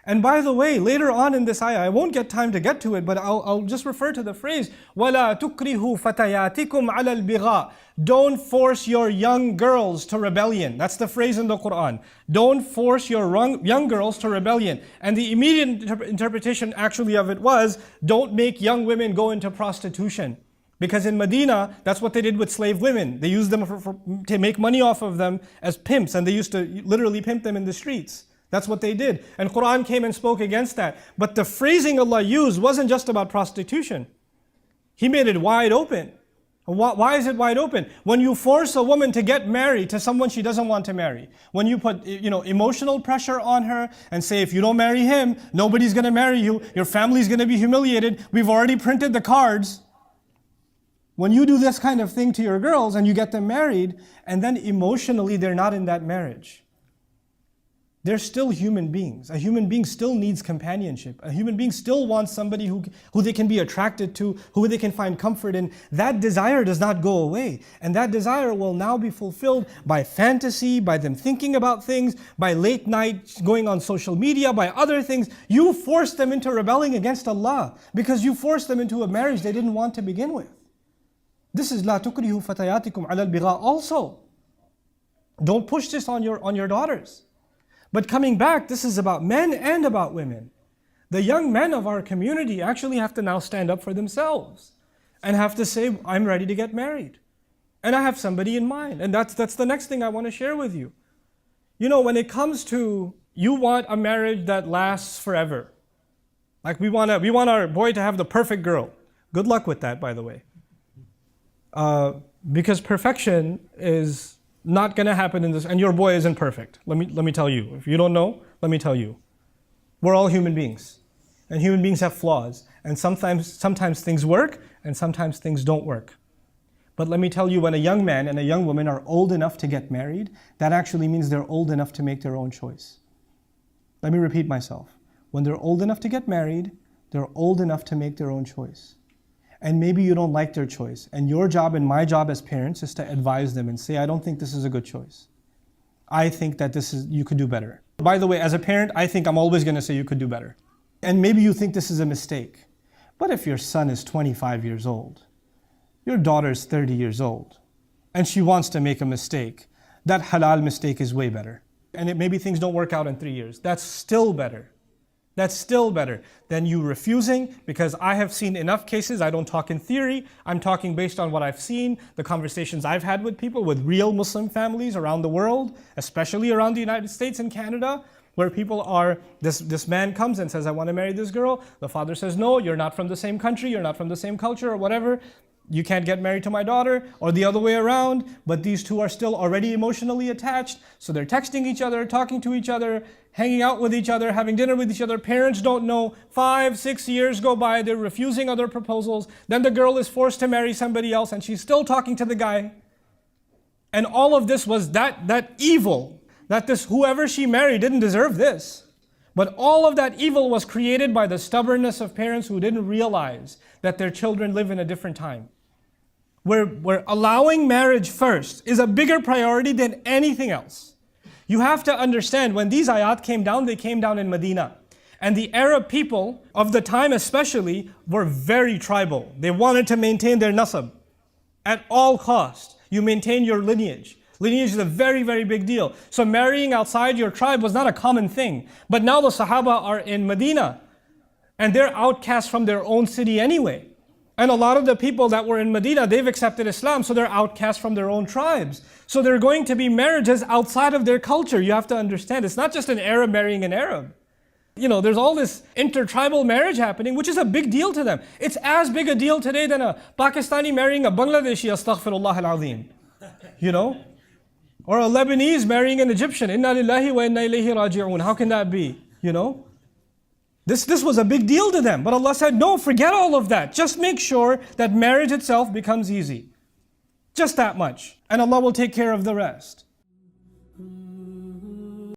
And by the way, later on in this ayah, I won't get time to get to it, but I'll just refer to the phrase, وَلَا تُكْرِهُ فَتَيَاتِكُمْ عَلَى الْبِغَاءِ. Don't force your young girls to rebellion. That's the phrase in the Quran. Don't force your young girls to rebellion. And the immediate interpretation actually of it was, don't make young women go into prostitution. Because in Medina, that's what they did with slave women. They used them to make money off of them as pimps, and they used to literally pimp them in the streets. That's what they did. And Quran came and spoke against that. But the phrasing Allah used wasn't just about prostitution. He made it wide open. Why is it wide open? When you force a woman to get married to someone she doesn't want to marry, when you put emotional pressure on her and say, if you don't marry him, nobody's going to marry you, your family's going to be humiliated, we've already printed the cards. When you do this kind of thing to your girls and you get them married, and then emotionally they're not in that marriage, they're still human beings. A human being still needs companionship. A human being still wants somebody who they can be attracted to, who they can find comfort in. That desire does not go away. And that desire will now be fulfilled by fantasy, by them thinking about things, by late night going on social media, by other things. You force them into rebelling against Allah because you forced them into a marriage they didn't want to begin with. This is لا تكرهوا فتياتكم على البغاء also. Don't push this on your daughters. But coming back, this is about men and about women. The young men of our community actually have to now stand up for themselves and have to say, I'm ready to get married. And I have somebody in mind. And that's the next thing I want to share with you. When it comes to, you want a marriage that lasts forever. Like we want our boy to have the perfect girl. Good luck with that, by the way. Because perfection is not going to happen in this, and your boy isn't perfect. Let me tell you. If you don't know, let me tell you. We're all human beings, and human beings have flaws, and sometimes things work, and sometimes things don't work. But let me tell you, when a young man and a young woman are old enough to get married, that actually means they're old enough to make their own choice. Let me repeat myself. When they're old enough to get married, they're old enough to make their own choice. And maybe you don't like their choice. And your job and my job as parents is to advise them and say, I don't think this is a good choice. I think that you could do better. By the way, as a parent, I think I'm always going to say you could do better. And maybe you think this is a mistake. But if your son is 25 years old, your daughter is 30 years old, and she wants to make a mistake, that halal mistake is way better. And maybe things don't work out in 3 years. That's still better. That's still better than you refusing, because I have seen enough cases. I don't talk in theory. I'm talking based on what I've seen, the conversations I've had with people, with real Muslim families around the world, especially around the United States and Canada, where people are, this man comes and says, I want to marry this girl. The father says, no, you're not from the same country, you're not from the same culture or whatever. You can't get married to my daughter, or the other way around. But these two are still already emotionally attached. So they're texting each other, talking to each other, hanging out with each other, having dinner with each other. Parents don't know. 5, 6 years go by, they're refusing other proposals. Then the girl is forced to marry somebody else, and she's still talking to the guy. And all of this was that evil, that whoever she married didn't deserve this. But all of that evil was created by the stubbornness of parents who didn't realize that their children live in a different time. Where allowing marriage first is a bigger priority than anything else. You have to understand, when these ayat came down, they came down in Medina. And the Arab people of the time especially were very tribal. They wanted to maintain their nasab at all costs. You maintain your lineage. Lineage is a very, very big deal. So marrying outside your tribe was not a common thing. But now the Sahaba are in Medina, and they're outcasts from their own city anyway. And a lot of the people that were in Medina, they've accepted Islam, so they're outcasts from their own tribes. So there are going to be marriages outside of their culture. You have to understand, it's not just an Arab marrying an Arab. There's all this intertribal marriage happening, which is a big deal to them. It's as big a deal today than a Pakistani marrying a Bangladeshi, astaghfirullah al-azim. Or a Lebanese marrying an Egyptian. Inna lillahi wa inna ilayhi raji'un. How can that be? This was a big deal to them. But Allah said, no, forget all of that. Just make sure that marriage itself becomes easy. Just that much. And Allah will take care of the rest.